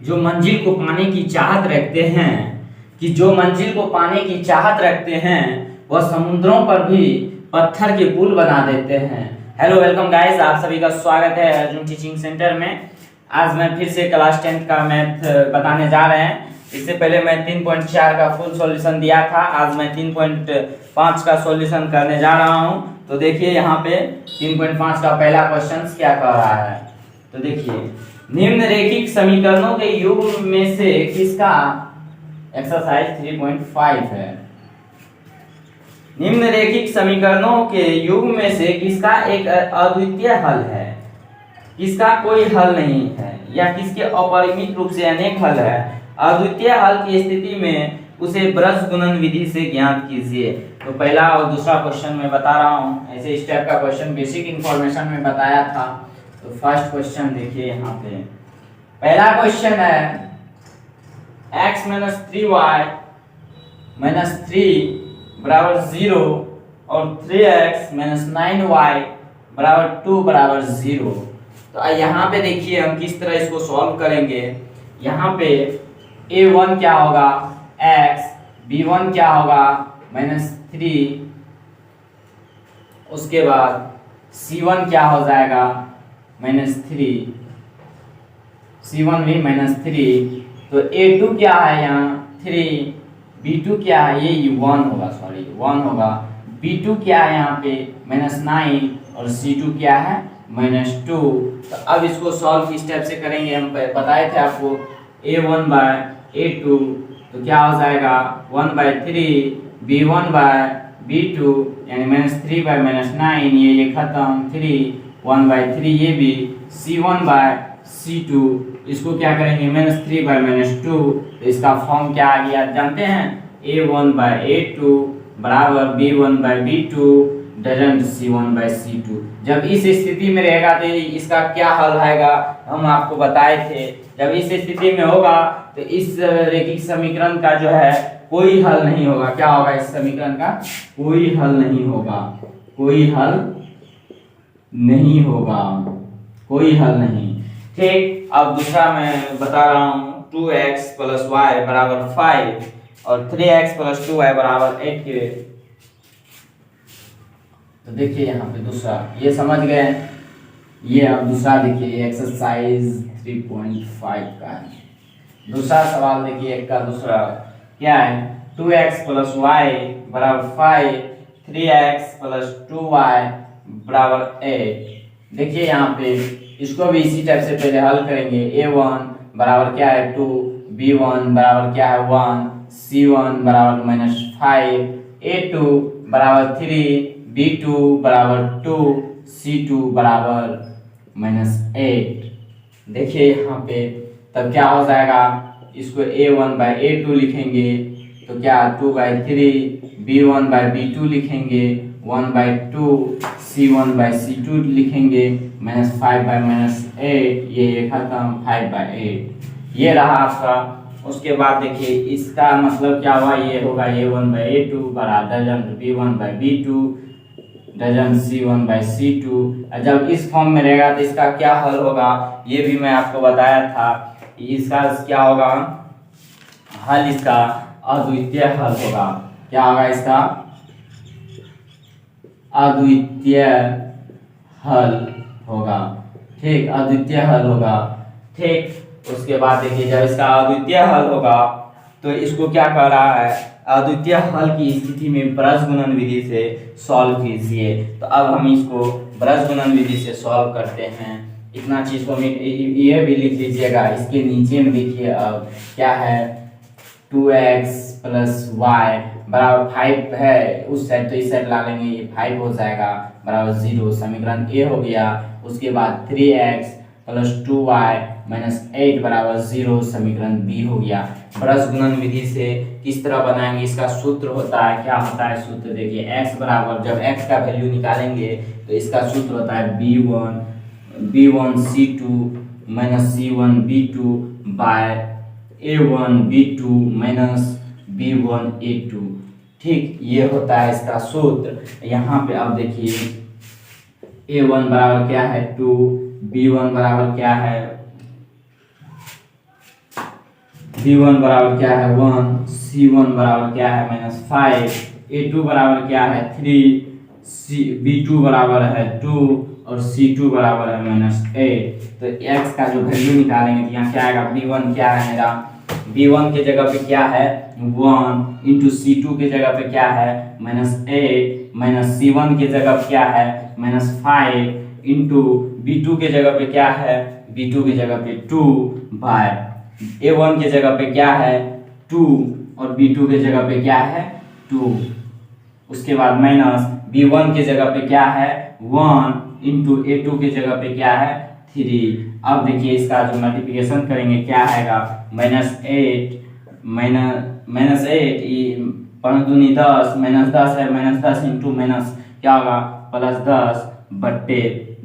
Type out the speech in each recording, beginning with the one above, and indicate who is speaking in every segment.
Speaker 1: जो मंजिल को पाने की चाहत रखते हैं जो मंजिल को पाने की चाहत रखते हैं वह समुद्रों पर भी पत्थर के पुल बना देते हैं। हेलो वेलकम गाइस, आप सभी का स्वागत है अर्जुन टीचिंग सेंटर में। आज मैं फिर से क्लास 10 का मैथ बताने जा रहे हैं। इससे पहले मैं 3.4 का फुल सॉल्यूशन दिया था, आज मैं 3.5 का सॉल्यूशन करने जा रहा हूं। तो देखिए यहाँ पे 3.5 का पहला क्वेश्चन क्या कह रहा है। तो देखिए, निम्नरेखिक समीकरणों के युग्म में से किसका, एक्सरसाइज 3.5 है, निम्नरेखिक समीकरणों के युग्म में से किसका एक अद्वितीय हल है, किसका कोई हल नहीं है, या किसके अपरिमित रूप से अनेक हल है। अद्वितीय हल की स्थिति में उसे ब्रज गुणन विधि से ज्ञात कीजिए। तो पहला और दूसरा क्वेश्चन मैं बता रहा हूं, ऐसे इस टाइप का क्वेश्चन बेसिक इंफॉर्मेशन में बताया था। तो फर्स्ट क्वेश्चन देखिए यहाँ पे, पहला क्वेश्चन है x - 3y - 3 बराबर 0 और 3x - 9y बराबर 2 बराबर 0। तो यहाँ पे देखिए हम किस तरह इसको सॉल्व करेंगे। यहाँ पे a1 क्या होगा x, b1 क्या होगा -3, उसके बाद c1 क्या हो जाएगा -3, c1 भी -3। तो a2 क्या है यहाँ 3, b2 क्या है, ये 1 होगा, सॉरी 1 होगा। b2 क्या है यहाँ पे -9 और c2 क्या है -2। तो अब इसको सॉल्व किस टाइप से करेंगे, हम बताए थे आपको a1/a2, तो क्या हो जाएगा 1/3, b1/b2 यानी -3/-9, ये खत्म 3, 1/3 ये भी, c1/c2 इसको क्या करेंगे -3/-2। तो इसका फॉर्म क्या आ गया जानते हैं, a1/a2 बराबर b1/b2 डजंट c1/c2। जब इस स्थिति में रहेगा तो इसका क्या हल आएगा हम आपको बताए थे। जब इस स्थिति में होगा तो इस रेखिक समीकरण का जो है कोई हल नहीं होगा। क्या होगा, इस समीकरण का कोई हल नहीं होगा, कोई हल नहीं होगा, कोई हल नहीं। ठीक, अब दूसरा मैं बता रहा हूँ 2x + y बराबर 5 और 3x + 2y बराबर 8 के। तो देखिए यहाँ पे दूसरा, ये समझ गए। ये अब दूसरा देखिए एक्सरसाइज 3.5 का है। दूसरा सवाल देखिए, एक का दूसरा क्या है, 2x + y बराबर 5, 3x + 2y बराबर 8। देखिए यहाँ पे इसको भी इसी टाइप से पहले हल करेंगे। a1 बराबर क्या है 2, b1 बराबर क्या है 1, c1 बराबर -5, a2 बराबर 3, b2 बराबर 2, c2 बराबर -8। देखिए यहाँ पे तब क्या हो जाएगा, इसको a1/a2 लिखेंगे तो क्या 2/3, b1/b2 लिखेंगे 1/2, c1/c2 लिखेंगे -5/-8, ये खत्म 5/8, ये रहा आपका। उसके बाद देखिए इसका मतलब क्या हुआ, ये होगा a1/a2 बराबर डजंट b1/b2 डजंट c1/c2। जब इस फॉर्म में रहेगा तो इसका क्या हल होगा, ये भी मैं आपको बताया था। इसका क्या होगा हल, इसका अद्वितीय हल होगा। क्या होगा इसका अद्वितीय हल होगा। ठीक, अद्वितीय हल होगा। ठीक, उसके बाद देखिए जब इसका अद्वितीय हल होगा तो इसको क्या कह रहा है, अद्वितीय हल की स्थिति में ब्रज गुणन विधि से सॉल्व कीजिए। तो अब हम इसको ब्रज गुणन विधि से सॉल्व करते हैं। इतना चीज को ये भी लिख लीजिएगा। इसके नीचे में देखिए अब क्या है 2x + y बराबर 5 है, उस साइड तो इस साइड ला लेंगे, ये 5 हो जाएगा बराबर 0, समीकरण ए हो गया। उसके बाद 3x + 2y - 8 बराबर 0, समीकरण बी हो गया। ब्रज गुणन विधि से किस तरह बनाएंगे, इसका सूत्र होता है, क्या होता है सूत्र देखिए, x बराबर जब x का वैल्यू निकालेंगे तो इसका सूत्र होता है b1c2 - c1b2 a1b2 - b1a2। ठीक, ये होता है इसका सूत्र। यहाँ पे अब देखिए a1 बराबर क्या है 2, b1 बराबर क्या है B1 बराबर क्या है 1, C1 बराबर क्या है -5, A2 बराबर क्या है 3, B2 बराबर है 2 और C2 बराबर है -8। तो x का जो वैल्यू निकालेंगे तो यहाँ क्या आएगा, B1 क्या है मेरा, B1 के जगह पे क्या है 1 इंटू C2 के जगह पे क्या है -8 माइनस C1 के जगह पे क्या है -5 इंटू B2 के जगह पे क्या है, B2 की जगह पे 2 बाय A1 के जगह पे क्या है 2 और B2 के जगह पे क्या है 2। उसके बाद माइनस B1 के जगह पे क्या है 1 इंटू A2 के जगह पे क्या है 3। अब देखिए इसका जो मल्टीप्लिकेशन करेंगे क्या आएगा -8 5 दूनी 10 -10 है -10 इंटू माइनस क्या होगा +10 बट्टे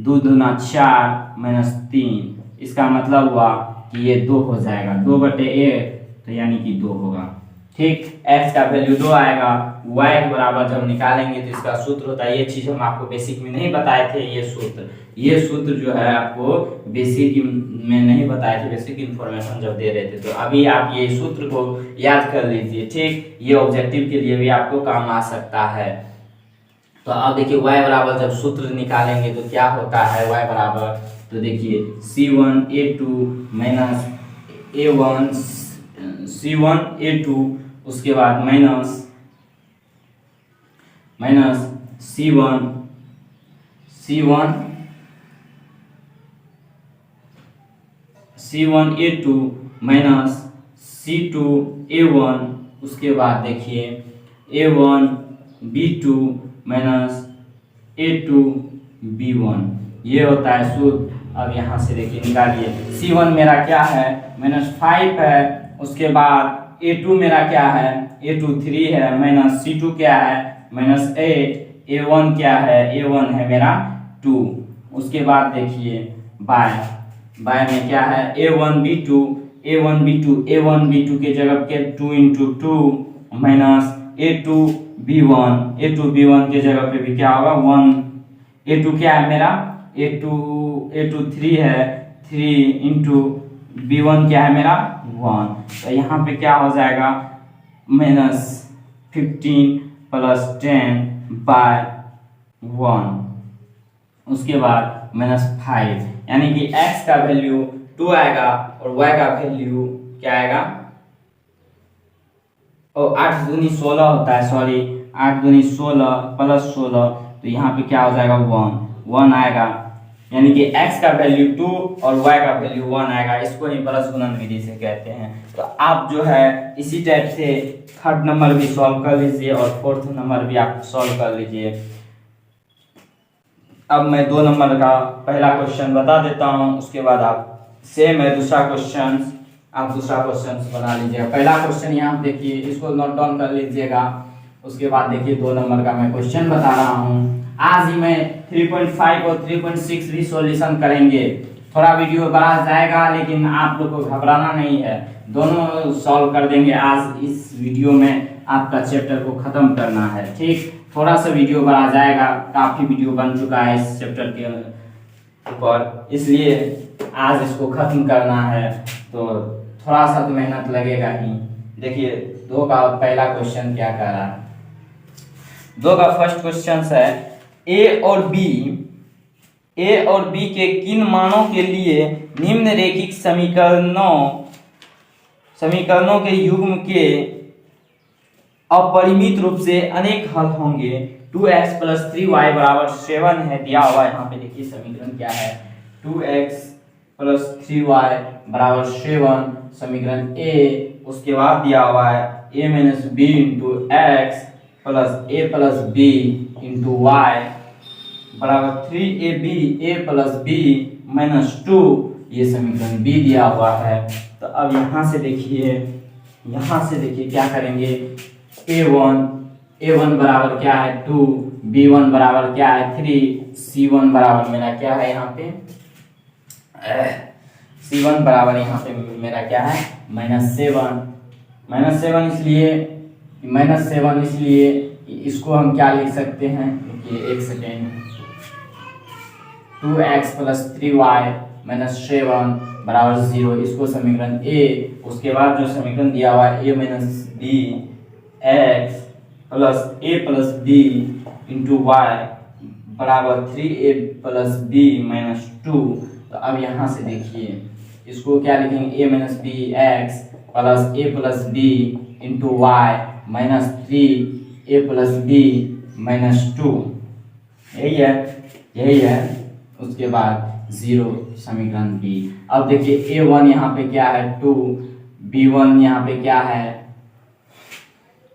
Speaker 1: 2 दूना 4 -3। इसका मतलब हुआ कि ये 2 हो जाएगा, 2/1 तो यानी कि 2 होगा। ठीक, x का वैल्यू 2 आएगा। y के बराबर जब निकालेंगे तो इसका सूत्र होता है, ये चीज हम आपको बेसिक में नहीं बताए थे। ये सूत्र जो है आपको बेसिक में नहीं बताए थे, बेसिक इन्फॉर्मेशन जब दे रहे थे। तो अभी आप ये सूत्र को याद कर लीजिए। ठीक, ये ऑब्जेक्टिव के लिए भी आपको काम आ सकता है। तो अब देखिए y बराबर जब सूत्र निकालेंगे तो क्या होता है y बराबर, तो देखिए C1A2 माइनस A1 C1A2 उसके बाद माइनस C1A2 माइनस C2A1 उसके बाद देखिए A1B2 माइनस A2B1, ये होता है सूत्र। अब यहाँ से देखिए निकालिए, C1 मेरा क्या है -5 है, उसके बाद A2 मेरा क्या है A2 3 है, माइनस C2 क्या है -8, A1 क्या है A1 है मेरा 2। उसके बाद देखिए बाय में क्या है A1B2 के जगह के 2 इंटू 2 माइनस A2B1 के जगह पे भी क्या होगा 1। A2 क्या है मेरा A2 3 है, 3 इंटू B1 क्या है मेरा 1। तो यहाँ पे क्या हो जाएगा -15 + 10 बाय 1। उसके बाद -5, यानी कि x का वैल्यू 2 आएगा और y का वैल्यू क्या आएगा, और 8 दूनी 16 होता है, सॉरी 8 दूनी 16 + 16, तो यहाँ पे क्या हो जाएगा 1 आएगा, यानी कि x का वैल्यू 2 और y का वैल्यू 1 आएगा। इसको ही परस गुणन विधि से कहते हैं। तो आप जो है इसी टाइप से 3rd नंबर भी सॉल्व कर लीजिए और 4th नंबर भी आप सॉल्व कर लीजिए। अब मैं 2 नंबर का पहला क्वेश्चन बता देता हूँ, उसके बाद आप सेम है दूसरा क्वेश्चन, आप दूसरा क्वेश्चन बना लीजिएगा। पहला क्वेश्चन यहाँ देखिए, इसको नोट डाउन कर लीजिएगा। उसके बाद देखिए 2 नंबर का मैं क्वेश्चन बता रहा हूँ। आज ही मैं 3.5 और 3.6 भी सॉल्यूशन करेंगे। थोड़ा वीडियो बड़ा जाएगा लेकिन आप लोग को घबराना नहीं है, दोनों सॉल्व कर देंगे। आज इस वीडियो में आपका चैप्टर को खत्म करना है। ठीक, थोड़ा सा वीडियो बड़ा जाएगा, काफी वीडियो बन चुका है इस चैप्टर के ऊपर, इसलिए आज इसको खत्म करना है, तो थोड़ा सा तो मेहनत लगेगा ही। देखिए 2 का पहला क्वेश्चन क्या कर रहा है। 2 का फर्स्ट क्वेश्चन है ए और बी के किन मानों के लिए निम्नरेखिक समीकरणों के युग्म के अपरिमित रूप से अनेक हल होंगे। 2x + 3y = 7 है दिया हुआ। यहाँ पे देखिए समीकरण क्या है, 2x + 3y = 7 समीकरण ए। उसके बाद दिया हुआ है a - b × x + a + b × y बराबर 3ab a + b - 2, ये समीकरण बी दिया हुआ है। तो अब यहाँ से देखिए क्या करेंगे, a1 बराबर क्या है 2, b1 बराबर क्या है 3, c1 बराबर मेरा क्या है यहाँ पे c1 बराबर यहाँ पे मेरा क्या है -7 इसलिए इसको हम क्या लिख सकते हैं, एक सेकेंड, 2x + 3y - 7 बराबर 0, इसको समीकरण ए, उसके बाद जो समीकरण दिया हुआ है a minus B X plus a plus B into Y बराबर 3a प्लस बी माइनस 2। तो अब यहाँ से देखिए इसको क्या लिखेंगे, a minus B X plus a plus B into Y minus 3a plus B minus 2, यही है। उसके बाद 0 समीकरण बी। अब देखिए a1 यहाँ पे क्या है 2, b1 यहाँ पे क्या है,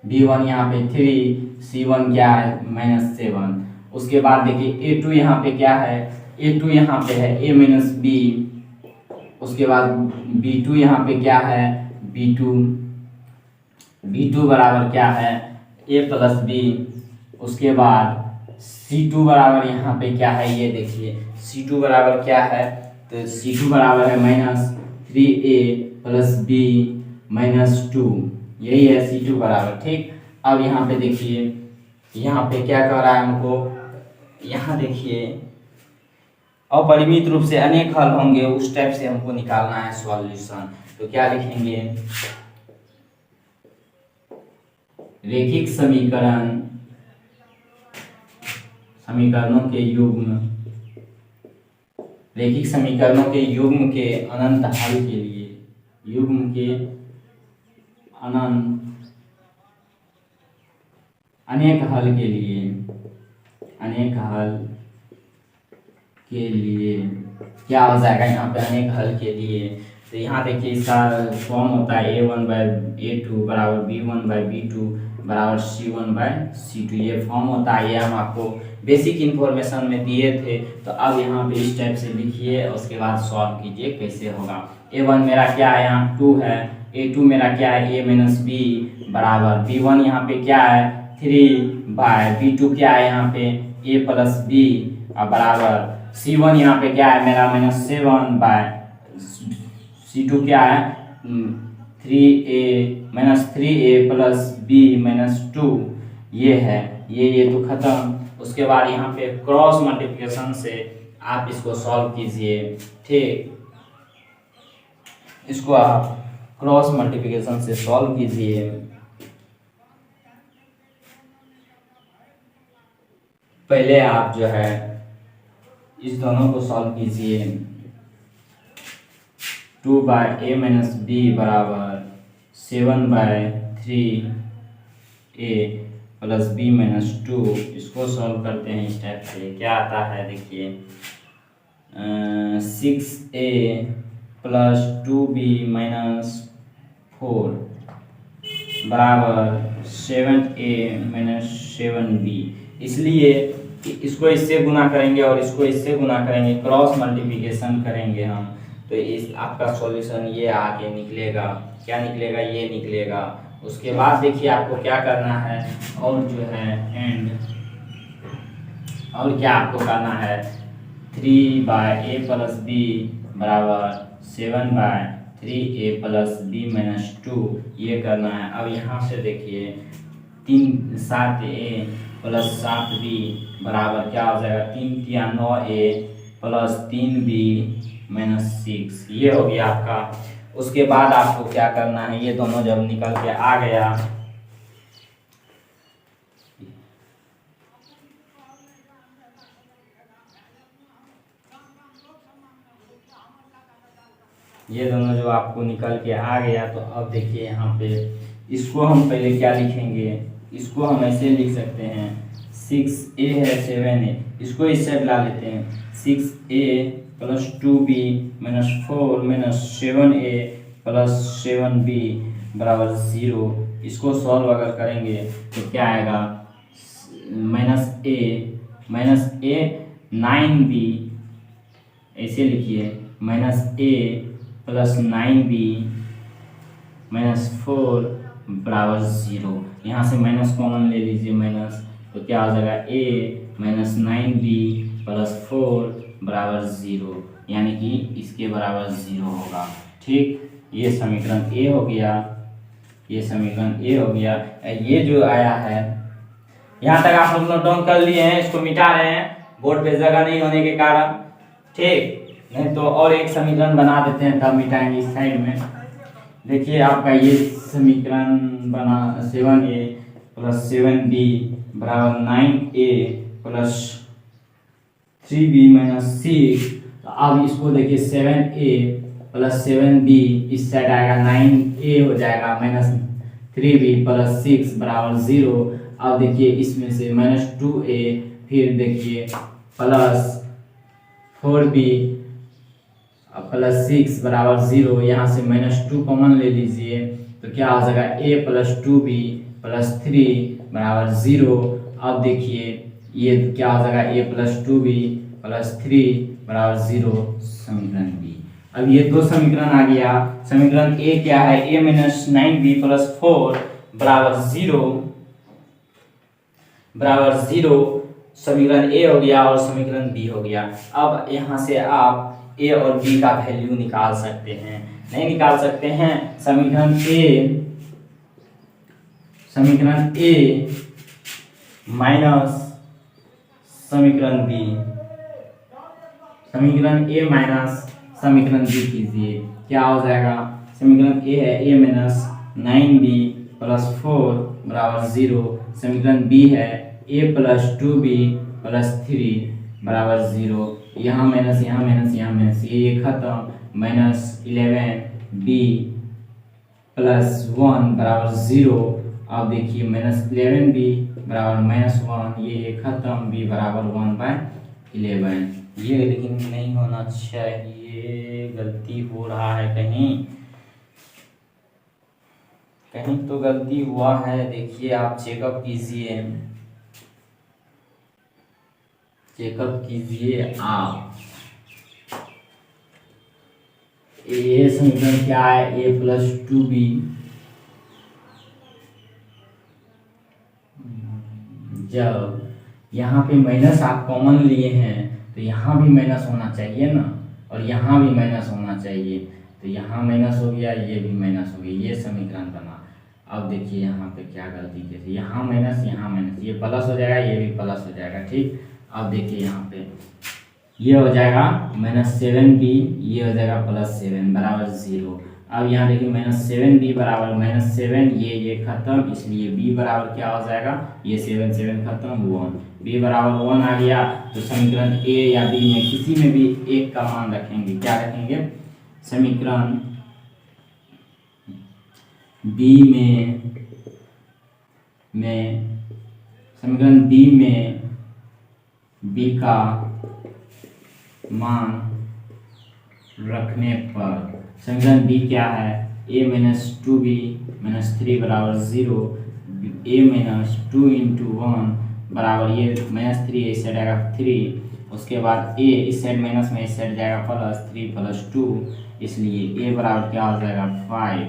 Speaker 1: b1 यहाँ पे 3, c1 क्या है माइनस 7। उसके बाद देखिए a2 यहाँ पे क्या है, a2 यहाँ पे है a माइनस बी। उसके बाद b2 यहाँ पे क्या है, b2 बराबर क्या है a प्लस बी। उसके बाद c2 बराबर यहाँ पे क्या है, ये देखिए c2 बराबर क्या है, तो c2 बराबर है minus 3a plus B minus 2, यही है c2 बराबर। ठीक, अब यहाँ पे देखिए यहाँ पे क्या कर रहा है हमको, यहाँ देखिए अपरिमित रूप से अनेक हल होंगे, उस टाइप से हमको निकालना है सॉल्यूशन। तो क्या लिखेंगे, रैखिक समीकरणों के युग्म, रैखिक समीकरणों के युग्म के अनंत हल के लिए, युग्म के अनेक हल के लिए क्या हो जाएगा यहाँ पे, अनेक हल के लिए। तो यहाँ देखिए इसका फॉर्म होता है a1/a2 बराबर b1/b2 बराबर c1/c2, ये फॉर्म होता है। ये हम आपको बेसिक इन्फॉर्मेशन में दिए थे। तो अब यहाँ पे इस टाइप से लिखिए, उसके बाद सॉल्व कीजिए कैसे होगा। a1 मेरा क्या है, यहाँ 2 है, a2 मेरा क्या है a माइनस बी बराबर b1 यहाँ पे क्या है 3/b2 क्या है यहाँ पे a प्लस बी बराबर c1 यहाँ पे क्या है मेरा माइनस 7/c2 क्या है 3a प्लस बी माइनस 2, ये है, ये तो खत्म। उसके बाद यहाँ पे क्रॉस मल्टीप्लिकेशन से आप इसको सॉल्व कीजिए। ठीक, इसको आप क्रॉस मल्टीप्लिकेशन से सॉल्व कीजिए। पहले आप जो है इस दोनों को सॉल्व कीजिए। 2/a माइनस बी बराबर 7/3a प्लस बी माइनस 2, इसको सॉल्व करते हैं इस टाइप से। क्या आता है देखिए 6a प्लस 2b माइनस 4 बराबर 7a माइनस 7b। इसलिए कि इसको इससे गुना करेंगे और इसको इससे गुना करेंगे, क्रॉस मल्टीप्लिकेशन करेंगे हम, तो इस आपका सॉल्यूशन ये आगे निकलेगा। क्या निकलेगा, ये निकलेगा। उसके बाद देखिए आपको क्या करना है, और जो है एंड, और क्या आपको करना है 3/a प्लस बी बराबर 7/3a प्लस बी माइनस 2, ये करना है। अब यहाँ से देखिए 7a प्लस 7b बराबर क्या हो जाएगा 3 × 9a प्लस 3b माइनस 6, ये हो गया आपका। उसके बाद आपको क्या करना है, ये दोनों जब निकल के आ गया, ये दोनों जो आपको निकल के आ गया, तो अब देखिए यहाँ पे इसको हम पहले क्या लिखेंगे, इसको हम ऐसे लिख सकते हैं 6a है 7a, इसको इस साइड ला लेते हैं 6a plus 2b minus 4 minus 7a plus 7b बराबर 0। इसको सॉल्व अगर करेंगे तो क्या आएगा माइनस a 9b, ऐसे लिखिए -a प्लस 9b माइनस 4 बराबर 0। यहाँ से माइनस कॉमन ले लीजिए, माइनस, तो क्या हो जाएगा a माइनस 9b प्लस 4 बराबर 0, यानी कि इसके बराबर 0 होगा। ठीक, ये समीकरण ए हो गया, ये समीकरण ए हो गया। ये जो आया है यहाँ तक आप लोग नोट डाउन कर लिए हैं, इसको मिटा रहे हैं बोर्ड पे जगह नहीं होने के कारण। ठीक, नहीं तो और एक समीकरण बना देते हैं तब मिटाएंगे इस साइड में। देखिए आपका ये समीकरण बना 7a प्लस 7b बराबर 9a प्लस 3b माइनस 6। तो अब इसको देखिए 7a प्लस 7b इस साइड आएगा 9a हो जाएगा माइनस 3b प्लस 6 बराबर 0। अब देखिए इसमें से माइनस 2a फिर देखिए प्लस 4b प्लस 6 बराबर 0। यहाँ से माइनस 2 कॉमन ले लीजिए तो क्या हो जाएगा a प्लस 2b प्लस 3 बराबर 0। अब देखिए ये क्या हो जाएगा a प्लस 2b प्लस 3 बराबर 0 समीकरण बी। अब ये दो समीकरण आ गया। समीकरण ए क्या है, a माइनस 9b प्लस 4 बराबर 0 समीकरण ए हो गया और समीकरण बी हो गया। अब यहाँ से आप ए और बी का वैल्यू निकाल सकते हैं, नहीं निकाल सकते हैं। समीकरण ए माइनस समीकरण बी, समीकरण ए माइनस समीकरण बी कीजिए, क्या हो जाएगा। समीकरण ए है a माइनस 9b प्लस 4 बराबर 0। समीकरण बी है a प्लस 2b प्लस 3 बराबर 0। यहाँ माइनस यहाँ माइनस यहाँ माइनस ये खत्म, माइनस 11b प्लस 1 बराबर 0। अब देखिए माइनस 11b बराबर माइनस 1 ये खत्म, b बराबर 1/11। ये लेकिन नहीं होना चाहिए, गलती हो रहा है कहीं तो गलती हुआ है। देखिए आप चेकअप कीजिए आप। ये समीकरण क्या है, a प्लस 2b जब यहाँ पे माइनस आप कॉमन लिए हैं तो यहाँ भी माइनस होना चाहिए ना, और यहाँ भी माइनस होना चाहिए। तो यहाँ माइनस हो गया, ये भी माइनस हो गया, ये समीकरण बना। अब देखिए यहाँ पे क्या गलती की थी, यहाँ माइनस ये प्लस हो जाएगा, ये भी प्लस हो जाएगा, ठीक। अब देखिए यहाँ पे ये हो जाएगा माइनस 7b, ये हो जाएगा प्लस 7 बराबर 0। अब यहाँ देखिए माइनस 7b बराबर माइनस 7, ये खत्म, इसलिए b बराबर क्या हो जाएगा, ये 7 खत्म 1, b बराबर 1 आ गया। तो समीकरण a या b में किसी में भी एक का मान रखेंगे, क्या रखेंगे, समीकरण b में b का मान रखने पर समीकरण b क्या है, a माइनस 2b माइनस 3 बराबर 0, a माइनस 2 इंटू 1 बराबर ये माइनस 3 इस साइड आएगा 3, उसके बाद a इस साइड माइनस में इस साइड जाएगा प्लस 3 प्लस 2, इसलिए a बराबर क्या हो जाएगा 5,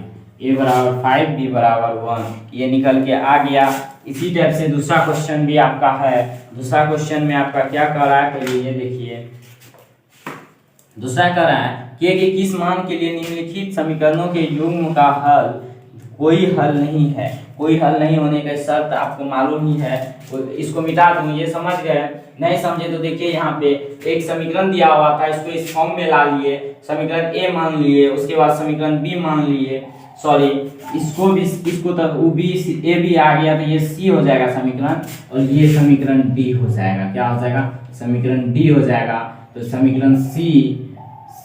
Speaker 1: a बराबर 5 b बराबर 1, ये निकल के आ गया। इसी टाइप से दूसरा क्वेश्चन भी आपका है। दूसरा क्वेश्चन में आपका क्या कर रहा है, पहले ये देखिए। दूसरा कर रहा है कि किस मान के लिए निम्नलिखित समीकरणों के युग्म का हल कोई हल नहीं है। कोई हल नहीं होने का शर्त आपको मालूम ही है, इसको मिटा दूं, ये समझ गए। नहीं समझे तो देखिए यहाँ पे एक समीकरण दिया हुआ था, इसको इस फॉर्म में ला लिए, समीकरण ए मान लिए, उसके बाद समीकरण बी मान लिए, सॉरी इसको तक बी ए बी आ गया तो ये सी हो जाएगा समीकरण, और ये समीकरण डी हो जाएगा। क्या हो जाएगा, समीकरण डी हो जाएगा। तो समीकरण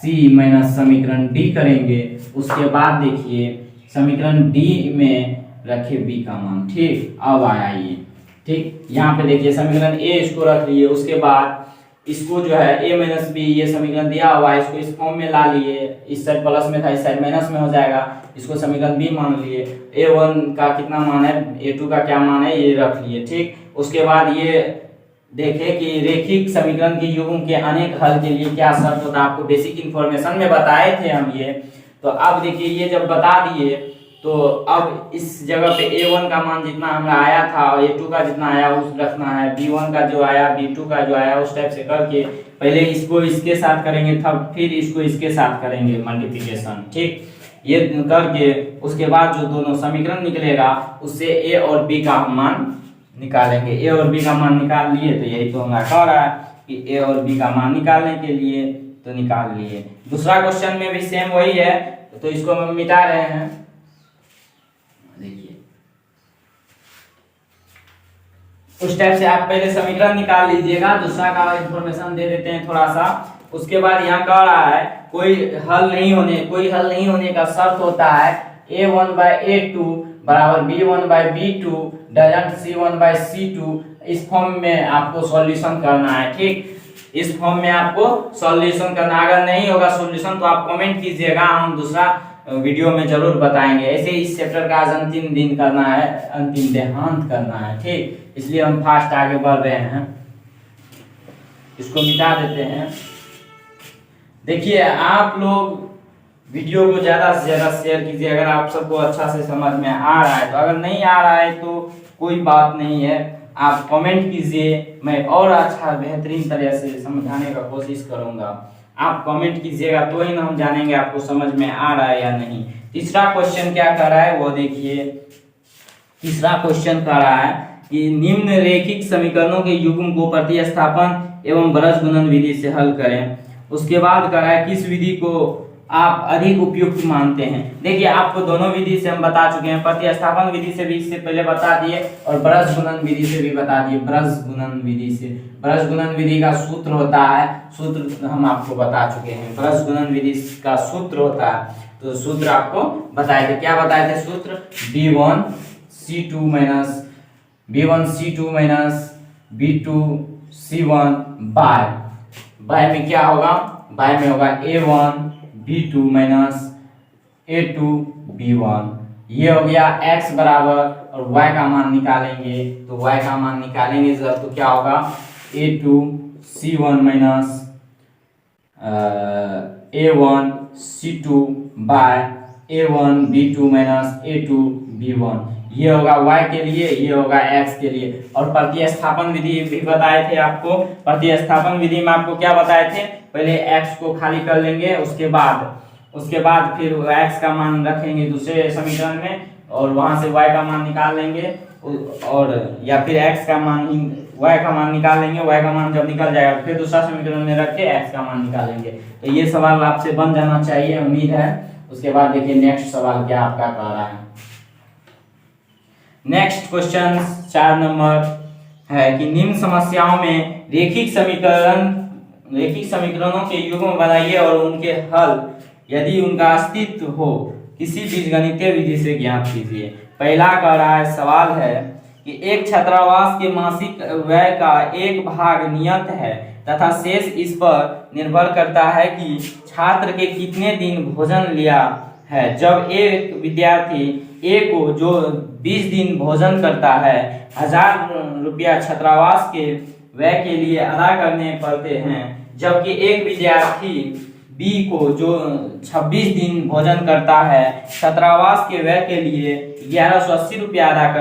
Speaker 1: सी माइनस समीकरण डी करेंगे। उसके बाद देखिए समीकरण डी में रखे बी का मान, ठीक। अब आया ये, ठीक। यहाँ पे देखिए समीकरण ए इसको रख लिए, उसके बाद इसको जो है a माइनस बी, ये समीकरण दिया हुआ है, इसको इस फॉर्म में ला लिए, इस साइड प्लस में था इस साइड माइनस में हो जाएगा, इसको समीकरण बी मान लिए। a1 का कितना मान है, a2 का क्या मान है, ये रख लिए, ठीक। उसके बाद ये देखे कि रेखिक समीकरण के युग्म के अनेक हल के लिए क्या शर्त होता है, आपको बेसिक इंफॉर्मेशन में बताए थे हम ये। तो अब देखिए ये जब बता दिए तो अब इस जगह पे a1 का मान जितना हमारा आया था और a2 का जितना आया उस रखना है, b1 का जो आया b2 का जो आया उस टाइप से करके पहले इसको इसके साथ करेंगे, तब फिर इसको इसके साथ करेंगे मल्टीप्लिकेशन, ठीक। ये करके उसके बाद जो दोनों समीकरण निकलेगा उससे a और b का मान निकालेंगे। a और b का मान निकाल लिए तो यही तो हमारा कह रहा है कि a और b का मान निकालने के लिए, तो निकाल लिए। दूसरा क्वेश्चन में भी सेम वही है, तो इसको हम मिटा रहे हैं। देखिए उस टाइप से आप पहले समीकरण निकाल लीजिएगा। दूसरा का इंफॉर्मेशन दे देते हैं थोड़ा सा। उसके बाद यहाँ कह रहा है कोई हल नहीं होने का शर्त होता है a1/a2 बराबर b1/b2 डजंट c1/c2। इस फॉर्म में आपको सॉल्यूशन करना है, ठीक। इस फॉर्म में आपको सॉल्यूशन करना, अगर नहीं होगा सॉल्यूशन तो आप कमेंट कीजिएगा, हम दूसरा वीडियो में जरूर बताएंगे। ऐसे इस चैप्टर का आज अंतिम दिन करना है, अंतिम देहांत करना है, ठीक। इसलिए हम फास्ट आगे बढ़ रहे हैं। इसको मिटा देते हैं। देखिए आप लोग वीडियो को ज़्यादा से ज़्यादा शेयर कीजिए अगर आप सबको अच्छा से समझ में आ रहा है। तो अगर नहीं आ रहा है तो कोई बात नहीं है, आप कमेंट कीजिए, मैं और अच्छा बेहतरीन तरह से समझाने का कोशिश करूँगा। आप कमेंट कीजिएगा तो ही ना हम जानेंगे आपको समझ में आ रहा है या नहीं। तीसरा क्वेश्चन क्या कर रहा है वो देखिए। तीसरा क्वेश्चन कर रहा है कि निम्न रैखिक समीकरणों के युग्म को प्रतिस्थापन एवं ब्रज गुणन विधि से हल करें। उसके बाद कर रहा है किस विधि को आप अधिक उपयुक्त मानते हैं। देखिए आपको दोनों विधि से हम बता चुके हैं, प्रतिस्थापन विधि से भी इससे पहले बता दिए और ब्रज गुणन विधि से भी बता दिए। ब्रज गुणन विधि से, ब्रज गुणन विधि का सूत्र होता है, सूत्र हम आपको बता चुके हैं। ब्रज गुणन विधि का सूत्र होता है, तो सूत्र आपको बताए थे। क्या बताए थे सूत्र? b1c2 b2c1 बाय में क्या होगा? बाय में होगा a1 b2 a2 b1। ये हो गया x बराबर, और y का मान निकालेंगे तो y का मान निकालेंगे जब तो क्या होगा? a2c1 a1 c2 bye a1 b2 a2 b1। ये होगा y के लिए, ये होगा x के लिए। और प्रतिस्थापन विधि भी बताए थे आपको। प्रतिस्थापन विधि में आपको क्या बताए थे? पहले x को खाली कर लेंगे, उसके बाद फिर x का मान रखेंगे दूसरे समीकरण में और वहां से y का मान निकाल लेंगे, और या फिर x का मान y का मान निकाल लेंगे। y का मान जब निकल जाएगा फिर दूसरा समीकरण में रख के x का मान निकालेंगे। तो ये सवाल आपसे बन जाना चाहिए, उम्मीद है। उसके बाद देखिए नेक्स्ट सवाल क्या आपका कह रहा है। नेक्स्ट क्वेश्चन 4 नंबर है कि निम्न समस्याओं में रैखिक समीकरणों के युग्म बनाइए और उनके हल यदि उनका अस्तित्व हो किसी बीजगणितीय विधि से ज्ञात कीजिए। पहला कह रहा है, सवाल है कि एक छात्रावास के मासिक व्यय का एक भाग नियत है तथा शेष इस पर निर्भर करता है कि छात्र के कितने दिन भोजन लिया है। जब एक विद्यार्थी ए को जो 20 दिन भोजन करता है 1000 रुपया छात्रावास के व्यय के लिए अदा करने पड़ते हैं, जबकि एक विद्यार्थी बी को जो 26 दिन भोजन करता है छात्रावास के व्यय के लिए 1180 रुपया अदा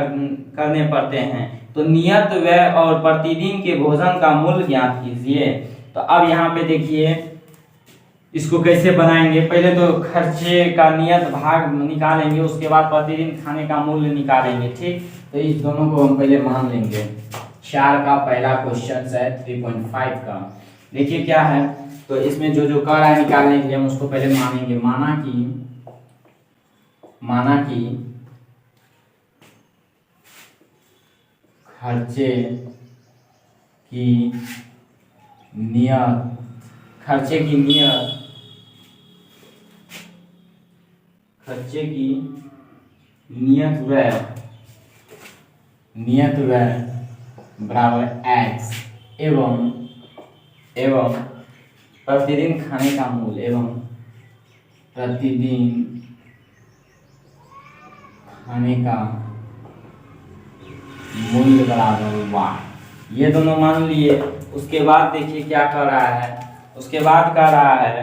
Speaker 1: करने पड़ते हैं। तो नियत व्यय और प्रतिदिन के भोजन का मूल्य ज्ञात कीजिए। तो अब यहाँ पे देखिए इसको कैसे बनाएंगे। पहले तो खर्चे का नियत भाग निकालेंगे, उसके बाद प्रतिदिन खाने का मूल्य निकालेंगे, ठीक। तो इस दोनों को हम पहले मान लेंगे। 4 का पहला क्वेश्चन है 3.5 का। देखिए क्या है, तो इसमें जो जो कह रहा है निकालने के लिए हम उसको पहले मानेंगे। माना कि खर्चे की नियत व्यय बराबर x एवं प्रतिदिन खाने का मूल्य बराबर y। ये दोनों मान लिए। उसके बाद देखिए क्या कर रहा है। उसके बाद कह रहा है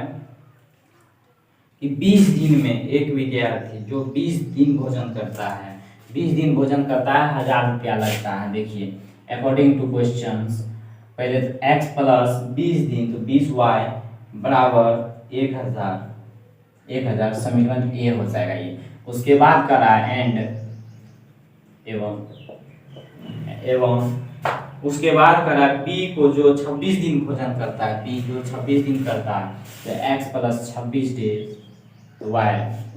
Speaker 1: कि 20 दिन में एक विद्यार्थी जो 20 दिन भोजन करता है 1000 रुपया लगता है। देखिए अकॉर्डिंग टू क्वेश्चंस, पहले तो x प्लस 20 दिन तो 20y बराबर 1000 समीकरण ए हो जाएगा ये। उसके बाद कर रहा है एंड एवं उसके बाद करा पी को जो 26 दिन भोजन करता है, पी जो 26 दिन करता है, तो x प्लस 26 डेज तो y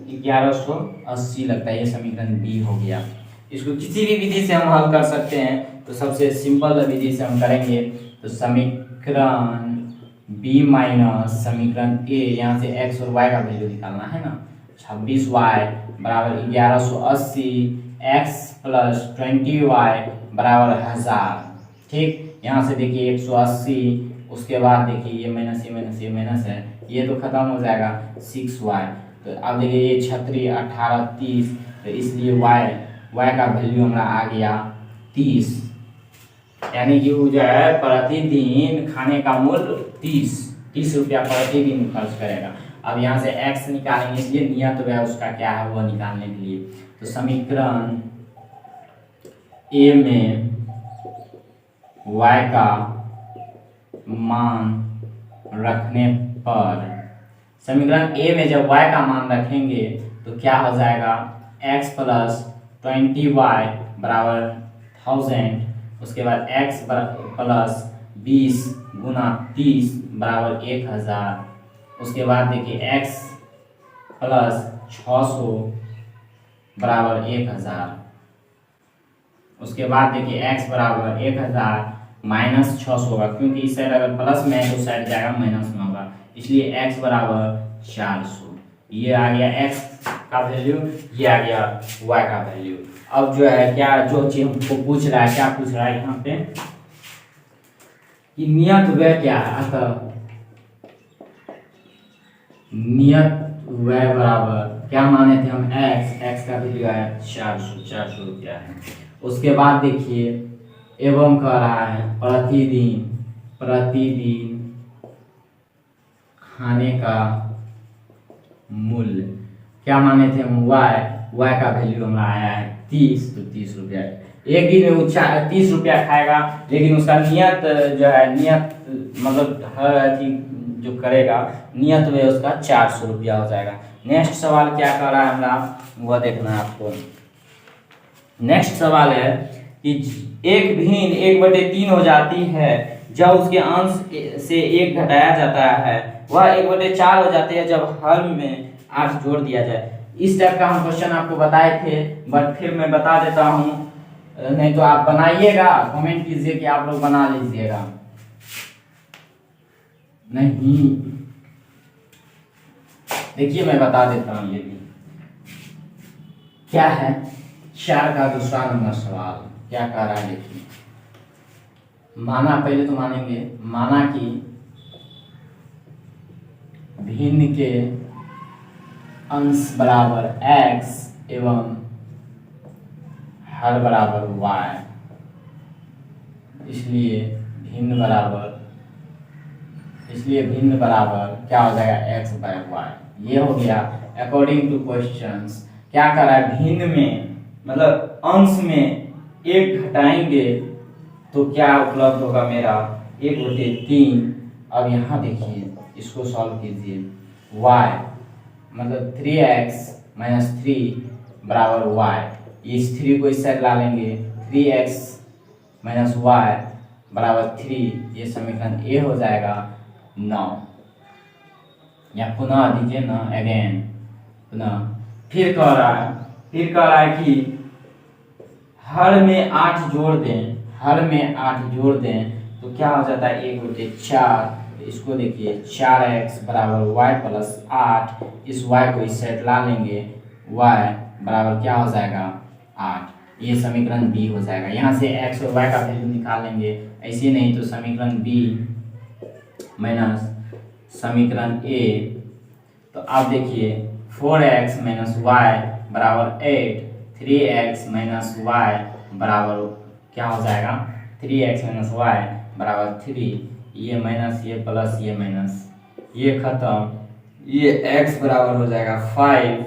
Speaker 1: 1180 लगता है। ये समीकरण बी हो गया। इसको किसी भी विधि से हम हल कर सकते हैं, तो सबसे सिंपल विधि से हम करेंगे। तो समीकरण बी माइनस समीकरण ए, यहाँ से x और y का वैल्यू निकालना है ना। 26y बराबर 1180, x प्लस 20y बराबर 1000। ठीक, यहाँ से देखिए 180, उसके बाद देखिए ये माइनस ये माइनस है, ये तो खत्म हो जाएगा 6y। तो अब देखिए ये 36 18 30, तो इसलिए y का वैल्यू हमारा आ गया 30। यानी कि वो जो है प्रतिदिन खाने का मूल्य 30 रुपया प्रतिदिन खर्च करेगा। अब यहाँ से x निकालेंगे, इसलिए नियत व्यय उसका क्या है वो निकालने के लिए। तो समीकरण ए में y का मान रखने पर, समीकरण ए में जब y का मान रखेंगे तो क्या हो जाएगा, x प्लस 20y बराबर 1000, उसके बाद x प्लस 20 गुना 30 बराबर 1000, उसके बाद देखिए x प्लस 600 बराबर 1000, उसके बाद देखिए x बराबर 1000 माइनस 600 होगा, क्योंकि इस साइड अगर प्लस में है तो साइड जाएगा माइनस में होगा, इसलिए x बराबर 400। ये आ गया x का वैल्यू, ये आ गया y का वैल्यू। अब जो है क्या, जो चीज हमको पूछ रहा है, क्या पूछ रहा है यहाँ पे कि नियत व्यय क्या है। अतः नियत व्यय बराबर क्या माने थे हम, x का वैल्यू आया 400 रुपया है। उसके बाद देखिए एवं कह रहा है प्रतिदिन खाने का मूल्य, क्या माने थे हम, y का वैल्यू हमारा आया है 30, तो 30 रुपया। एक दिन में वो 30 रुपया खाएगा, लेकिन उसका नियत जो है, नियत मतलब हर अथी जो करेगा नियत में उसका 400 रुपया हो जाएगा। नेक्स्ट सवाल क्या कर रहा है हमारा, वह देखना है आपको। नेक्स्ट सवाल है कि एक भिन्न 1/3 हो जाती है जब उसके अंश से 1 घटाया जाता है, वह 1/4 हो जाती है जब हर में 8 जोड़ दिया जाए। इस टाइप का हम क्वेश्चन आपको बताए थे, बट फिर मैं बता देता हूँ, नहीं तो आप बनाइएगा, कमेंट कीजिए कि आप लोग बना लीजिएगा। नहीं, देखिए मैं बता देता हूँ। ये भी क्या है, 4 का दूसरा नंबर सवाल क्या कह रहा है, देखिए। माना, पहले तो मानेंगे, माना कि भिन्न के अंश बराबर x एवं हर बराबर y, इसलिए भिन्न बराबर क्या हो जाएगा, x बाय y। ये हो गया अकॉर्डिंग टू क्वेश्चंस। क्या कर रहा है, भिन्न में मतलब अंश में 1 घटाएंगे तो क्या उपलब्ध होगा मेरा, 1/3। अब यहाँ देखिए, इसको सॉल्व कीजिए, y मतलब 3x माइनस 3 बराबर y, इस 3 को इस साइड ला लेंगे, 3x माइनस y बराबर 3, ये समीकरण ए हो जाएगा 9। या पुनः दीजिए ना, अगेन पुनः। फिर कह रहा है कि हर में 8 जोड़ दें, तो क्या हो जाता है, 1/4। इसको देखिए, 4x बराबर y प्लस 8, इस y को इस साइड ला लेंगे, y बराबर क्या हो जाएगा 8। ये समीकरण बी हो जाएगा। यहाँ से x और y का वैल्यू निकाल लेंगे, ऐसे नहीं तो समीकरण बी माइनस समीकरण ए। तो आप देखिए 4x माइनस वाई बराबर 8, 3x माइनस वाई बराबर क्या हो जाएगा, 3x माइनस वाई बराबर 3, ये माइनस ये प्लस ये माइनस ये खत्म, ये x बराबर हो जाएगा 5।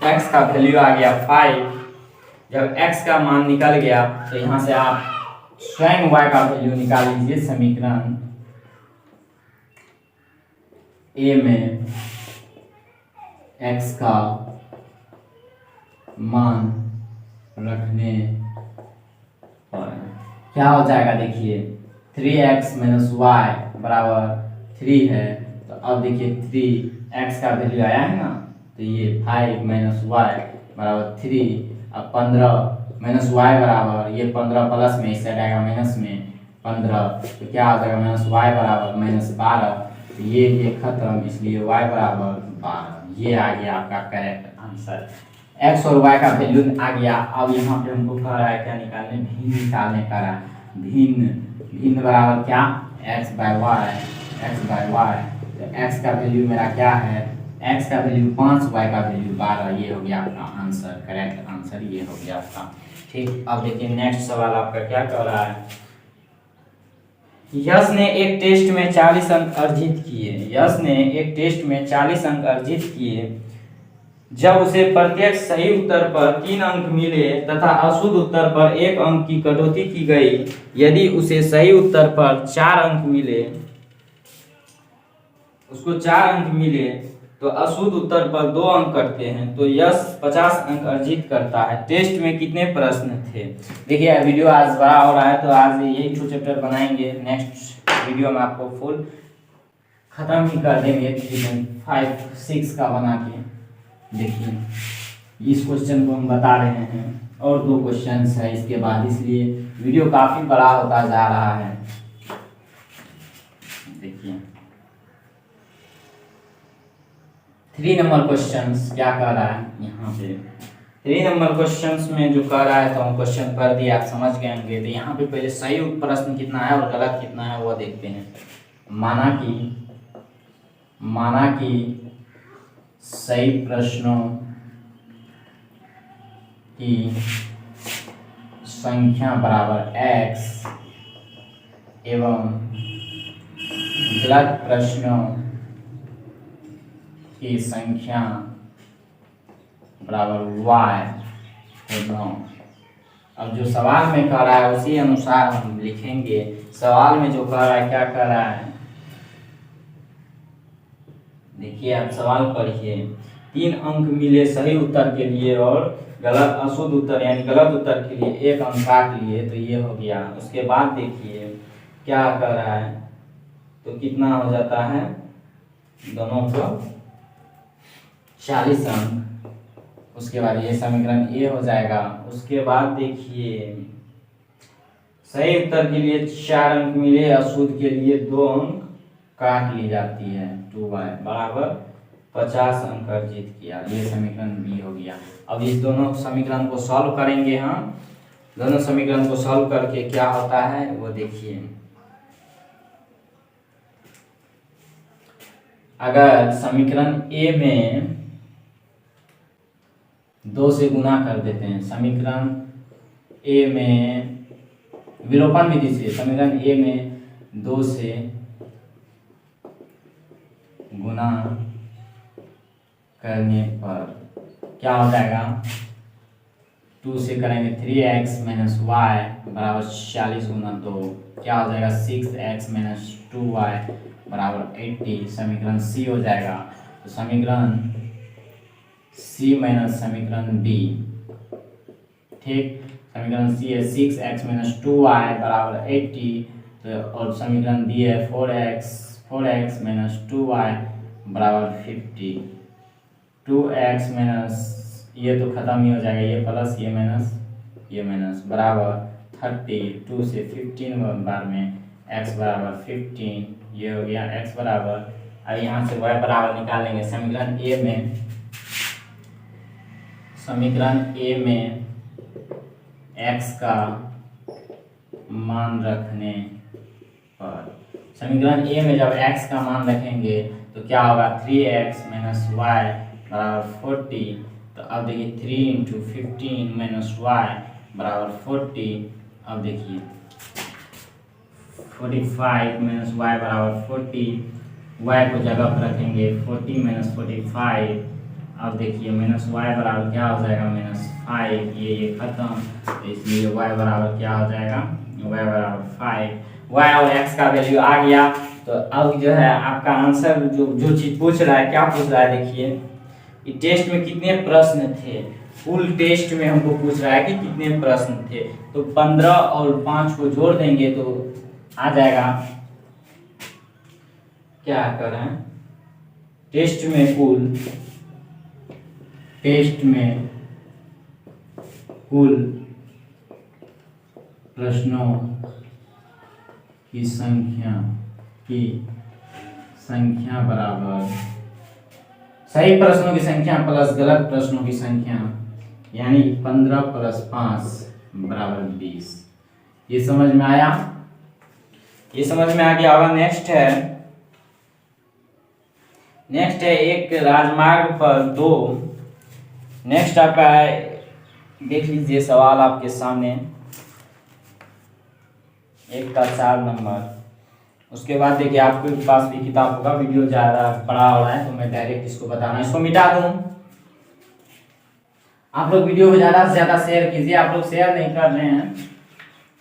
Speaker 1: x का वैल्यू आ गया 5। जब x का मान निकल गया तो यहाँ से आप स्वयं y का वैल्यू निकाल लीजिए। समीकरण ए में x का मान रखने पर क्या हो जाएगा देखिए 3x माइनस वाई बराबर 3 है। तो अब देखिए 3x का वैल्यू आया है ना, तो ये 5 माइनस वाई बराबर 3। अब 15 माइनस वाई बराबर ये 15 प्लस में, इस साइड आएगा माइनस में 15, तो क्या हो जाएगा माइनस वाई बराबर माइनस 12। तो ये खत्म, इसलिए y बराबर 12। ये आ गया आपका करेक्ट आंसर। x और y का वैल्यू आ गया। अब यहाँ पे हमको कह रहा है क्या निकालने, भिन्न निकालने का रहा है। भिन्न बराबर क्या, x बाय वाई। तो x का वैल्यू मेरा क्या है, x का वैल्यू 5, y का वैल्यू 12। ये हो गया आपका आंसर, करेक्ट आंसर ये हो गया आपका। ठीक, अब देखिए नेक्स्ट सवाल आपका क्या कह रहा है। यश ने एक टेस्ट में 40 अंक अर्जित किए। जब उसे प्रत्येक सही उत्तर पर 3 अंक मिले तथा अशुद्ध उत्तर पर 1 अंक की कटौती की गई, यदि उसे सही उत्तर पर 4 अंक मिले, उसको 4 अंक मिले तो अशुद्ध उत्तर पर 2 अंक कटते हैं, तो यश 50 अंक अर्जित करता है। टेस्ट में कितने प्रश्न थे। देखिए वीडियो आज बड़ा हो रहा है, तो आज यही 2 चैप्टर बनाएंगे। नेक्स्ट वीडियो में आपको फुल खत्म ही कर देंगे, 5-6 का बना के। देखिए इस क्वेश्चन को हम बता रहे हैं और 2 क्वेश्चन है इसके बाद, इसलिए वीडियो काफी बड़ा होता जा रहा है। देखिए 3 नंबर क्वेश्चन क्या कह रहा है यहाँ पे। 3 नंबर क्वेश्चन में जो कह रहा है, तो हम क्वेश्चन कर दिए, आप समझ गए होंगे। तो यहाँ पे पहले सही प्रश्न कितना है और गलत कितना है वो देखते हैं। माना कि सही प्रश्नों की संख्या बराबर x एवं गलत प्रश्नों की संख्या बराबर y तो 9। अब जो सवाल में कह रहा है उसी अनुसार हम लिखेंगे। सवाल में जो कह रहा है, क्या कह रहा है देखिए, आप सवाल पढ़िए। 3 अंक मिले सही उत्तर के लिए और गलत अशुद्ध उत्तर यानी गलत उत्तर के लिए 1 अंक काट लिए, तो ये हो गया। उसके बाद देखिए क्या कर रहा है, तो कितना हो जाता है, दोनों को 40 अंक। उसके बाद ये समीकरण ए हो जाएगा। उसके बाद देखिए सही उत्तर के लिए 4 अंक मिले, अशुद्ध के लिए 2 अंक काट ली जाती है। 2y बराबर 50 अंक अर्जित किया। ये समीकरण बी हो गया। अब इस दोनों समीकरण को सॉल्व करेंगे हम। दोनों समीकरण को सॉल्व करके क्या होता है वो देखिए। अगर समीकरण ए में 2 से गुना कर देते हैं, समीकरण ए में विलोपन विधि से समीकरण ए में 2 से गुना करने पर क्या हो जाएगा, 2 से करेंगे 3x माइनस वाई बराबर 40 गुना 2, क्या हो जाएगा 6x माइनस 2y बराबर 80। समीकरण सी हो जाएगा। तो समीकरण सी माइनस समीकरण डी, ठीक। समीकरण सी है 6x माइनस 2y बराबर 80, तो और समीकरण डी है 4x माइनस 2y बराबर 50। 2x माइनस ये तो खत्म ही हो जाएगा, ये प्लस ये माइनस बराबर 30। 2 से 15 बार में x बराबर 15, ये हो गया x बराबर। अब यहाँ से y बराबर निकालेंगे। समीकरण ए में x का मान रखने पर, समीकरण ए में जब x का मान रखेंगे तो क्या होगा, 3x माइनस वाई बराबर 40। तो अब देखिए 3 इंटू 15 माइनस वाई बराबर 40। अब देखिए 45 माइनस वाई बराबर 40, वाई को जगह पर रखेंगे 40 माइनस 45। अब देखिए माइनस वाई बराबर क्या हो जाएगा, -5। ये खत्म, तो इसलिए वाई बराबर क्या हो जाएगा, वाई बराबर 5। वाई और एक्स का वैल्यू आ गया। तो अब जो है आपका आंसर जो चीज़ पूछ रहा है, क्या पूछ रहा है देखिए, कि टेस्ट में कितने प्रश्न थे। फुल टेस्ट में हमको पूछ रहा है कि कितने प्रश्न थे। तो 15 और 5 को जोड़ देंगे तो आ जाएगा, क्या कर रहे हैं, टेस्ट में कुल प्रश्नों की संख्या बराबर सही प्रश्नों की संख्या प्लस गलत प्रश्नों की संख्या, यानी 15 + 5 बराबर 20। ये समझ में आया? ये समझ में आ गया होगा। नेक्स्ट है एक राजमार्ग पर 2। नेक्स्ट आपका है, देख लीजिए सवाल आपके सामने, 1 का 4 नंबर। उसके बाद देखिए आपके पास भी किताब होगा, वीडियो ज़्यादा बड़ा हो रहा है तो मैं डायरेक्ट इसको बता रहा हूँ, इसको मिटा दूँ। आप लोग वीडियो को ज़्यादा से ज़्यादा शेयर कीजिए। आप लोग शेयर नहीं कर रहे हैं,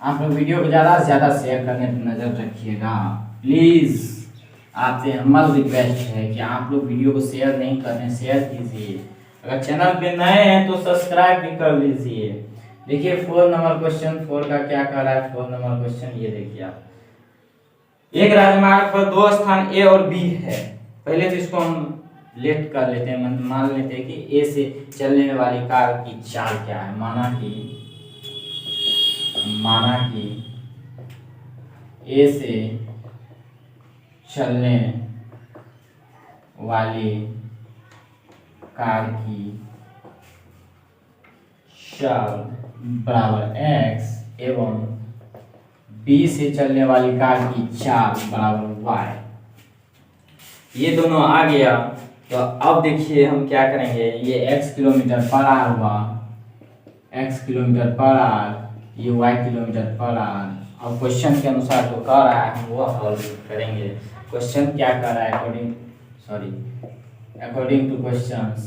Speaker 1: आप लोग वीडियो को ज़्यादा से ज़्यादा शेयर करने पर नज़र रखिएगा प्लीज़। आपसे हम्बल रिक्वेस्ट है कि आप लोग वीडियो को शेयर नहीं कर रहे हैं, शेयर कीजिए। अगर चैनल पे नए हैं तो सब्सक्राइब भी कर लीजिए। देखिए 4 नंबर क्वेश्चन 4 का क्या कह रहा है। 4 नंबर क्वेश्चन ये देखिए आप, एक राजमार्ग पर 2 स्थान ए और बी है। पहले तो इसको हम लेट कर लेते हैं, मान लेते हैं कि ए से चलने वाली कार की चाल क्या है। माना कि ए से चलने वाली कार की चाल बराबर x एवं बी से चलने वाली कार की चाल बराबर y। ये दोनों आ गया। तो अब देखिए हम क्या करेंगे, ये x किलोमीटर/आवर हुआ, x किलोमीटर/आवर, ये y किलोमीटर/आवर। अब क्वेश्चन के अनुसार जो कह रहा है हम वो हल करेंगे। क्वेश्चन क्या कह रहा है, अकॉर्डिंग टू क्वेश्चंस,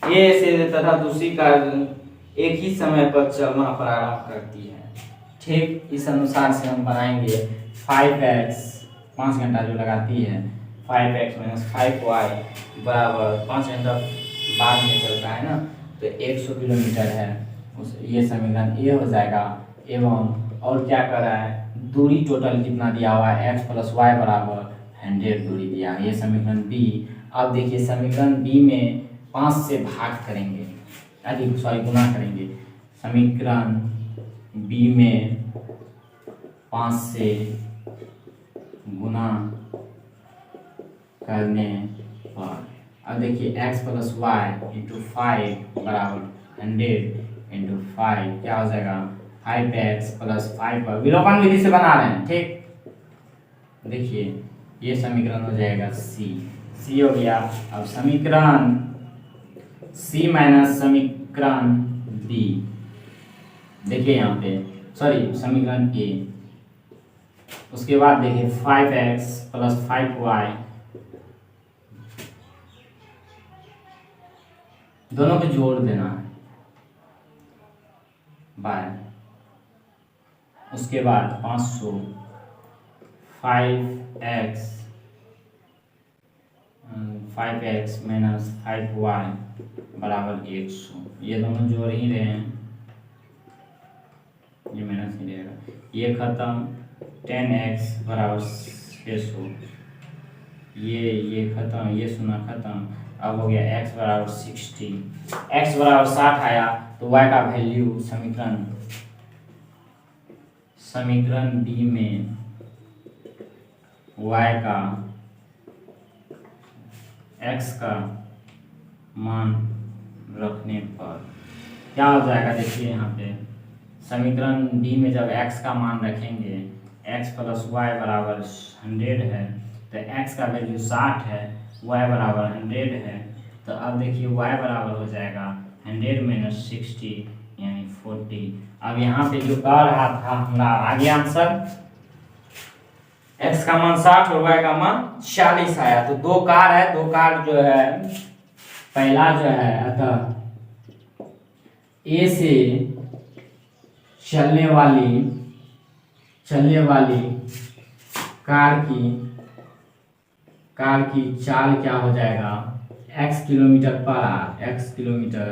Speaker 1: ए से तथा दूसरी कार एक ही समय पर चलना प्रारंभ करती है। ठीक इस अनुसार से हम बनाएंगे 5x, 5 घंटा जो लगाती है, 5x - 5y बराबर 5 घंटा बाद में चलता है ना, तो 100 किलोमीटर है। ये समीकरण ए हो जाएगा। एवं और क्या कर रहा है, दूरी टोटल कितना दिया हुआ है, x + y बराबर 100 दूरी दिया है। ये समीकरण बी। अब देखिए समीकरण बी में 5 से भाग करेंगे, गुना करेंगे। समीकरण बी में 5 से गुना करने पर, अब देखिए x + y × 5 बराबर 100 × 5 क्या हो जाएगा, 5x + 5 पर विलोपन विधि से बना रहे हैं। ठीक, देखिए ये समीकरण हो जाएगा सी हो गया। अब समीकरण सी माइनस समीकरण डी, देखिए यहाँ पे समीकरण ए। उसके बाद देखिए 5x + 5y, दोनों को जोड़ देना है बाय, उसके बाद 500, 5x - 5y बराबर 100। ये दोनों जोड़ ही रहे हैं, ये माइनस ही रहेगा, ये खत्म। 10x बराबर 600, ये खत्म, ये 0 खत्म। अब हो गया x बराबर 60, x बराबर 60 आया तो y का वैल्यू समीकरण डी में y का x का मान रखने पर क्या हो जाएगा, देखिए यहाँ पे समीकरण डी में जब x का मान रखेंगे, x + y बराबर 100 है, तो x का वैल्यू 60 है, y बराबर 100 है। तो अब देखिए y बराबर हो जाएगा 100 - 60 यानी 40। अब यहाँ पे जो कह रहा था हमारा आगे आंसर, x का मान 60 और y का मान 40 आया। तो 2 कार है, 2 कार जो है, पहला जो है अतः ए से चलने वाली कार की कार की चाल क्या हो जाएगा, x kilometre per hour, x kilometre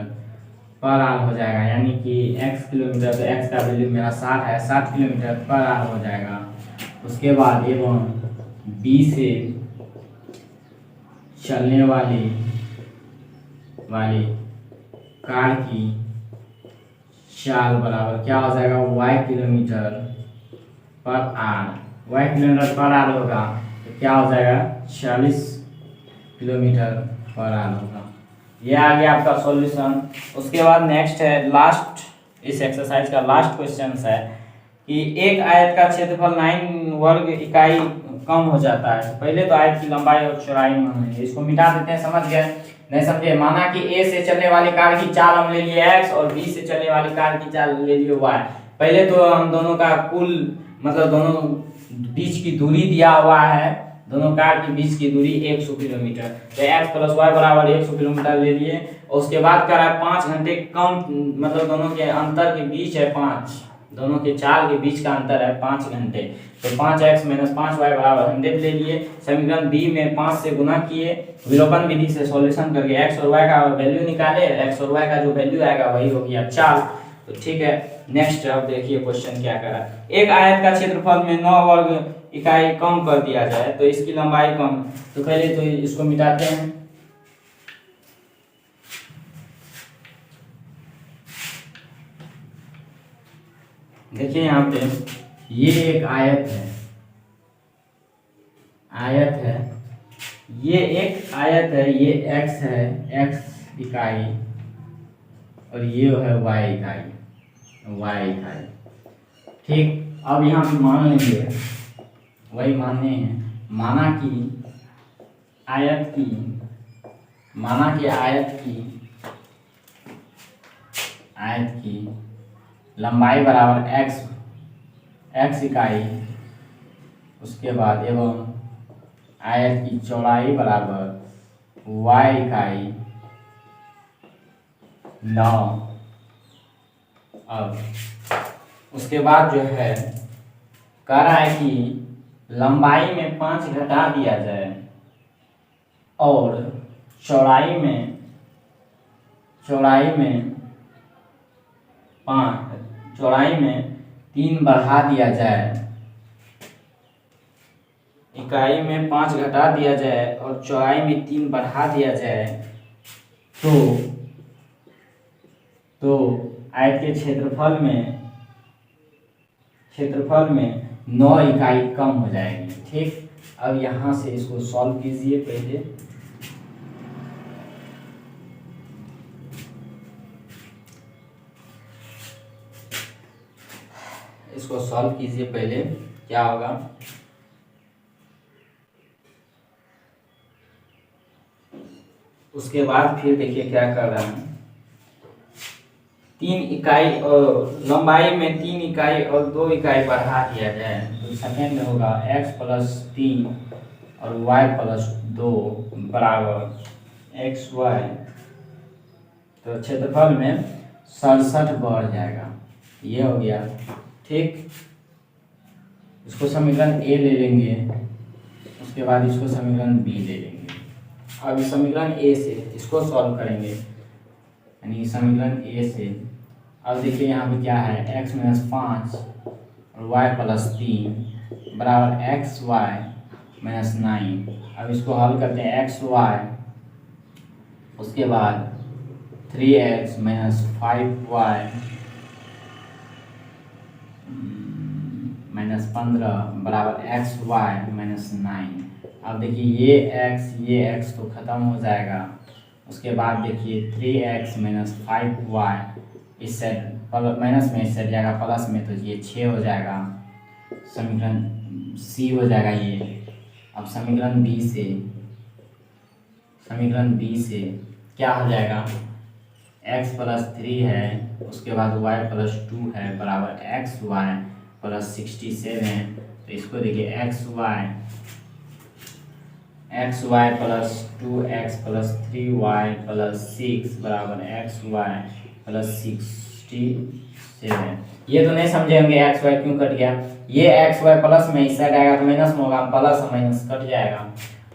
Speaker 1: per hour हो जाएगा, यानी कि x किलोमीटर, तो x का वैल्यू मेरा 60 है, 60 किलोमीटर पर आवर हो जाएगा। उसके बाद एवं b से चलने वाली कार की चाल बराबर क्या हो जाएगा, y kilometre per hour, y kilometre per hour होगा तो क्या हो जाएगा, 40 किलोमीटर पर आवर होगा। ये आ गया आपका सॉल्यूशन। उसके बाद नेक्स्ट है लास्ट, इस एक्सरसाइज का लास्ट क्वेश्चन है कि एक आयत का क्षेत्रफल 9 वर्ग इकाई कम हो जाता है। पहले तो आयत की लंबाई और चौड़ाई मानेंगे, इसको मिटा देते हैं, समझ गए, नहीं समझे। माना कि ए से चलने वाली कार की चाल हम ले लिए x और बी से चलने वाली कार की चाल ले लिए y। पहले तो हम दोनों का कुल मतलब दोनों बीच की दूरी दिया हुआ है, दोनों कार के बीच की दूरी 100 किलोमीटर, तो x प्लस वाई बराबर 100 किलोमीटर ले लिए। और उसके बाद कह रहा है 5 घंटे कम, मतलब दोनों के अंतर के बीच है 5, दोनों के चाल के बीच का अंतर है 5 घंटे, तो 5x माइनस 5y बराबर 100 ले लिए। समीकरण बी में 5 से गुना किए, विलोपन विधि से सॉल्यूशन करके x और y का वैल्यू निकाले, x और y का जो वैल्यू आएगा वही हो गया चाल। तो ठीक है, नेक्स्ट अब देखिए क्वेश्चन क्या कर रहा है। एक आयत का क्षेत्रफल में 9 वर्ग इकाई कम कर दिया जाए तो इसकी लंबाई कम, तो पहले तो इसको मिटाते हैं। देखिए यहाँ पे ये एक आयत है, ये एक आयत है, ये x है, x इकाई, और ये है y इकाई, ठीक। अब यहाँ पे मान लेंगे, वही मानने हैं, माना कि आयत की लंबाई बराबर x इकाई, उसके बाद एवं आयत की चौड़ाई बराबर y इकाई 9। अब उसके बाद जो है कह रहा है कि लंबाई में 5 घटा दिया जाए और चौड़ाई में 3 बढ़ा दिया जाए, इकाई में 5 घटा दिया जाए और चौड़ाई में 3 बढ़ा दिया जाए, तो आयत के क्षेत्रफल में 9 इकाई कम हो जाएगी, ठीक। अब यहाँ से इसको सॉल्व कीजिए, पहले इसको सॉल्व कीजिए, पहले क्या होगा, उसके बाद फिर देखिए क्या कर रहा है। 3 इकाई और लंबाई में 3 इकाई और 2 इकाई बढ़ा दिया जाए, तो सेकेंड होगा x प्लस 3 और y प्लस 2 बराबर xy, तो क्षेत्रफल में 67 बढ़ जाएगा, ये हो गया, ठीक। इसको समीकरण ए ले लेंगे, उसके बाद इसको समीकरण बी ले लेंगे। अब समीकरण ए से इसको सॉल्व करेंगे, यानी समीकरण ए से। अब देखिए यहाँ पे क्या है, x माइनस 5 और y प्लस 3 बराबर एक्स वाई माइनस 9। अब इसको हल करते हैं, एक्स वाई, उसके बाद 3x माइनस 5y माइनस 15 बराबर एक्स वाई माइनस 9। अब देखिए ये x तो ख़त्म हो जाएगा, उसके बाद देखिए 3x माइनस 5y, इस साइड माइनस में इस साइड जाएगा प्लस में, तो ये 6 हो जाएगा, समीकरण सी हो जाएगा ये। अब समीकरण बी से क्या हो जाएगा, x प्लस 3 है, उसके बाद y प्लस 2 है बराबर एक्स वाई प्लस 67। तो इसको देखिए X Y plus 2x plus 3y plus 6 बराबर एक्स वाई प्लस 67। ये तो नहीं समझे होंगे एक्स वाई क्यों कट गया, ये एक्स वाई प्लस में इस साइड आएगा तो माइनस में होगा, प्लस माइनस कट जाएगा।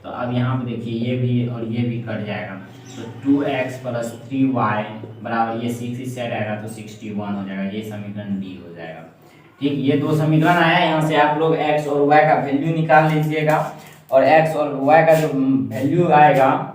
Speaker 1: तो अब यहाँ पे देखिए ये भी और ये भी कट जाएगा, तो 2x + 3y बराबर ये 6 ही सेट आएगा तो 61 हो जाएगा। ये समीकरण डी हो जाएगा। ठीक, ये दो समीकरण आया। यहाँ से आप लोग x और y का वैल्यू निकाल लीजिएगा, और x और y का जो वैल्यू आएगा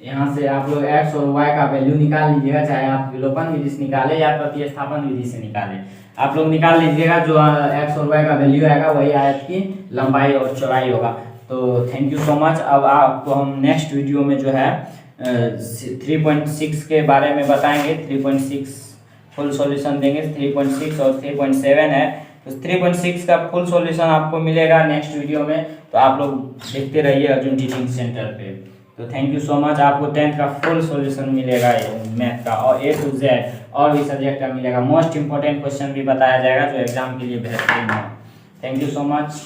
Speaker 1: यहाँ से आप लोग x और y का वैल्यू निकाल लीजिएगा, चाहे आप विलोपन विधि से निकाले या प्रतिस्थापन विधि से निकाले, आप लोग निकाल लीजिएगा। जो x और y का वैल्यू आएगा वही आयत की लंबाई और चौड़ाई होगा। तो थैंक यू सो मच। अब आपको हम नेक्स्ट वीडियो में जो है 3.6 के बारे में बताएंगे। 3.6 फुल सॉल्यूशन देंगे। 3.6 और 3.7 है, तो 3.6 का फुल सॉल्यूशन आपको मिलेगा नेक्स्ट वीडियो में। तो आप लोग देखते रहिए अर्जुन टीचिंग सेंटर पे। तो थैंक यू सो मच। आपको 10th का फुल सॉल्यूशन मिलेगा मैथ का, और A to Z और भी सब्जेक्ट का मिलेगा। मोस्ट इंपॉर्टेंट क्वेश्चन भी बताया जाएगा जो एग्जाम के लिए बेहतरीन हो। Thank you so much.